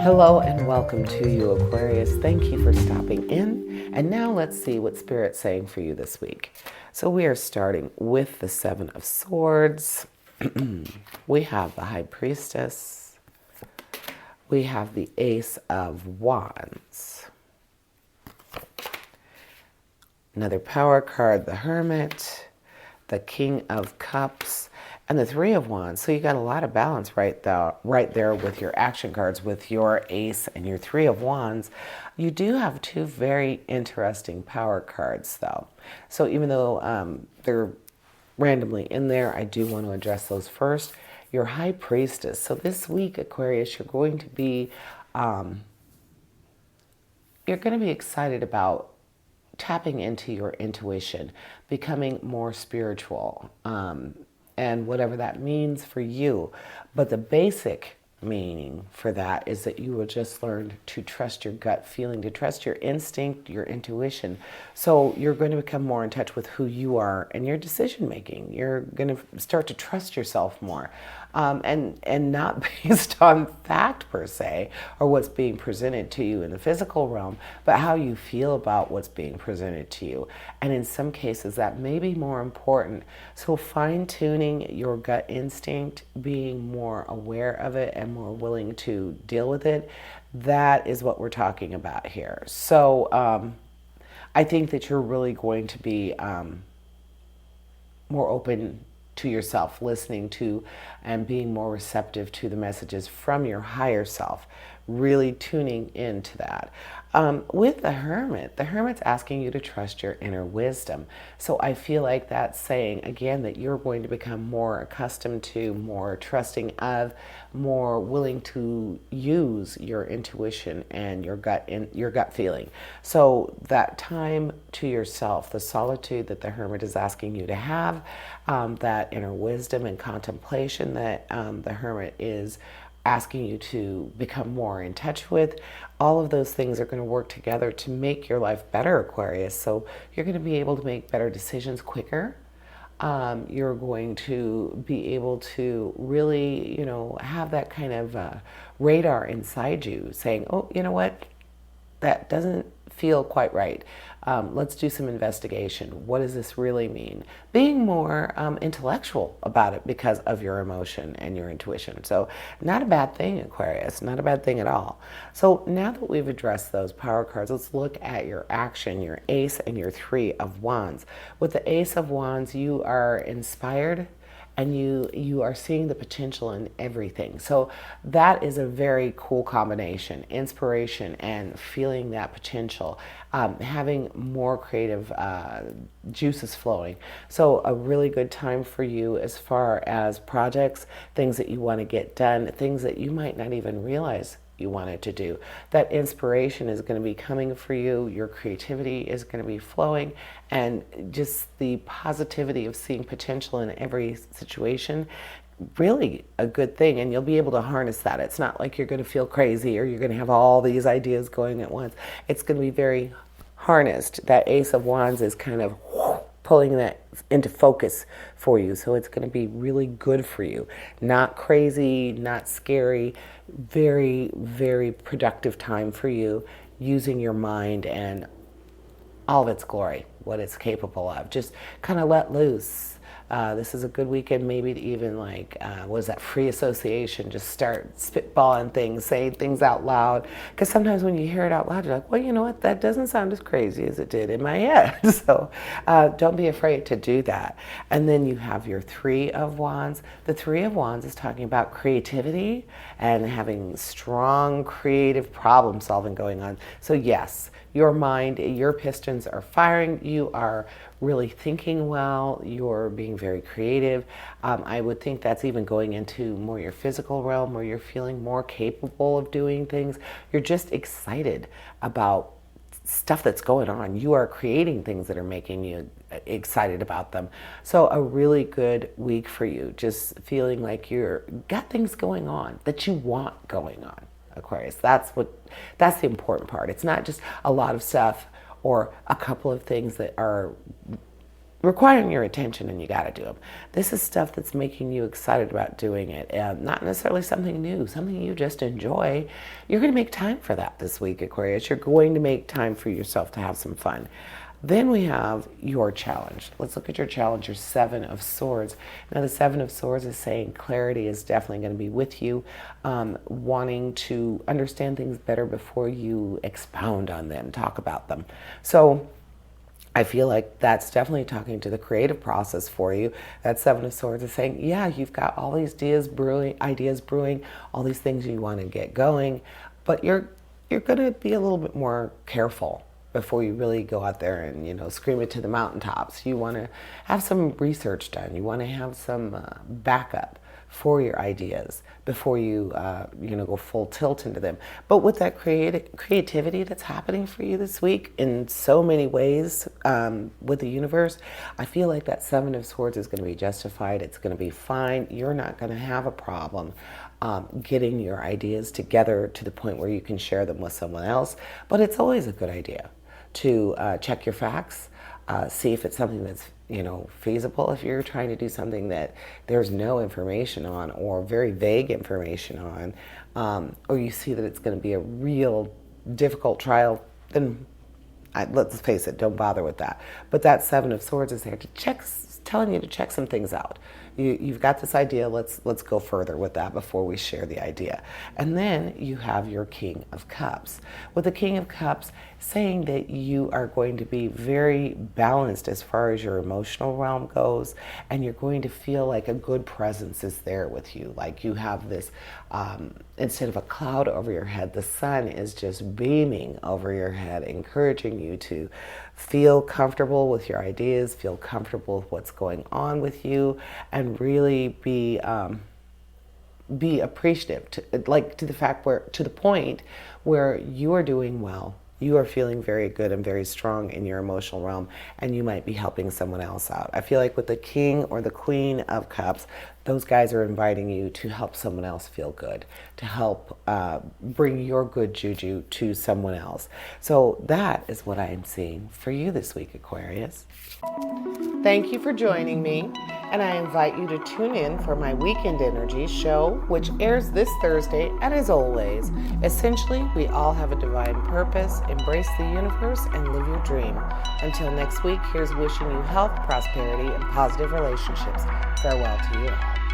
Hello and welcome to you, Aquarius. Thank you for stopping in. And now let's see what Spirit's saying for you this week. So we are starting with the Seven of Swords. We have the High Priestess. We have the Ace of Wands. Another power card, the Hermit, the King of Cups, and the Three of Wands. So you got a lot of balance right there with your action cards, with your Ace and your Three of Wands. You do have two very interesting power cards, though. So even though they're randomly in there, I do want to address those first. Your High Priestess. So this week, Aquarius, you're going to be excited about tapping into your intuition, becoming more spiritual, and whatever that means for you. But the basic meaning for that is that you will just learn to trust your gut feeling, to trust your instinct, your intuition. So you're going to become more in touch with who you are and your decision making. You're going to start to trust yourself more, and not based on fact per se or what's being presented to you in the physical realm, but how you feel about what's being presented to you. And in some cases that may be more important. So fine-tuning your gut instinct, being more aware of it and more willing to deal with it, that is what we're talking about here. So I think that you're really going to be more open to yourself, listening to and being more receptive to the messages from your higher self, really tuning into that. With the Hermit's asking you to trust your inner wisdom. So I feel like that's saying, again, that you're going to become more accustomed to, more trusting of, more willing to use your intuition and your gut feeling. So that time to yourself, the solitude that the Hermit is asking you to have, that inner wisdom and contemplation that the Hermit is asking you to become more in touch with, all of those things are going to work together to make your life better, Aquarius. So you're going to be able to make better decisions quicker. You're going to be able to really, have that kind of radar inside you saying, oh, you know what? That doesn't feel quite right. Let's do some investigation. What does this really mean? Being more intellectual about it because of your emotion and your intuition. So not a bad thing, Aquarius, not a bad thing at all. So now that we've addressed those power cards, let's look at your action, your Ace and your Three of Wands. With the Ace of Wands, you are inspired and you are seeing the potential in everything. So that is a very cool combination, inspiration and feeling that potential, having more creative juices flowing. So a really good time for you as far as projects, things that you want to get done, things that you might not even realize you wanted to do. That inspiration is going to be coming for you. Your creativity is going to be flowing, and just the positivity of seeing potential in every situation, really a good thing. And you'll be able to harness that. It's not like you're going to feel crazy or you're going to have all these ideas going at once. It's going to be very harnessed. That Ace of Wands is kind of pulling that into focus for you. So it's going to be really good for you. Not crazy, not scary, very, very productive time for you, using your mind and all of its glory, what it's capable of. Just kind of let loose. This is a good weekend maybe to even what is that, free association, just start spitballing things, saying things out loud. Because sometimes when you hear it out loud, you're like, well, you know what, that doesn't sound as crazy as it did in my head. So don't be afraid to do that. And then you have your Three of Wands. The Three of Wands is talking about creativity and having strong creative problem solving going on. So yes, your mind, your pistons are firing. You are really thinking well. You're being very creative. I would think that's even going into more your physical realm, where you're feeling more capable of doing things. You're just excited about stuff that's going on. You are creating things that are making you excited about them. So a really good week for you. Just feeling like you're got things going on that you want going on, Aquarius. That's the important part. It's not just a lot of stuff or a couple of things that are requiring your attention, and you got to do them. This is stuff that's making you excited about doing it, and not necessarily something new, something you just enjoy. You're going to make time for that this week, Aquarius. You're going to make time for yourself to have some fun. Then we have your challenge. Let's look at your challenge, your Seven of Swords. Now, the Seven of Swords is saying clarity is definitely going to be with you, wanting to understand things better before you expound on them, talk about them. So I feel like that's definitely talking to the creative process for you. That Seven of Swords is saying, yeah, you've got all these ideas brewing, all these things you want to get going, but you're going to be a little bit more careful before you really go out there and, scream it to the mountaintops. You want to have some research done. You want to have some backup for your ideas before you, go full tilt into them. But with that creativity that's happening for you this week in so many ways with the universe, I feel like that Seven of Swords is going to be justified. It's going to be fine. You're not going to have a problem getting your ideas together to the point where you can share them with someone else. But it's always a good idea to check your facts, see if it's something that's feasible. If you're trying to do something that there's no information on, or very vague information on, or you see that it's going to be a real difficult trial, then let's face it, don't bother with that. But that Seven of Swords is there to telling you to check some things out. You've got this idea, let's go further with that before we share the idea. And then you have your King of Cups. With the King of Cups saying that you are going to be very balanced as far as your emotional realm goes, and you're going to feel like a good presence is there with you. Like you have this, instead of a cloud over your head, the sun is just beaming over your head, encouraging you to feel comfortable with your ideas, feel comfortable with what's going on with you, and really be appreciative to the point where you are doing well. You are feeling very good and very strong in your emotional realm, and you might be helping someone else out. I feel like with the King or the Queen of Cups, those guys are inviting you to help someone else feel good, to help bring your good juju to someone else. So that is what I am seeing for you this week, Aquarius. Thank you for joining me, and I invite you to tune in for my Weekend Energy show, which airs this Thursday. And as always, essentially, we all have a divine purpose. Embrace the universe and live your dream. Until next week, here's wishing you health, prosperity, and positive relationships. Farewell to you all.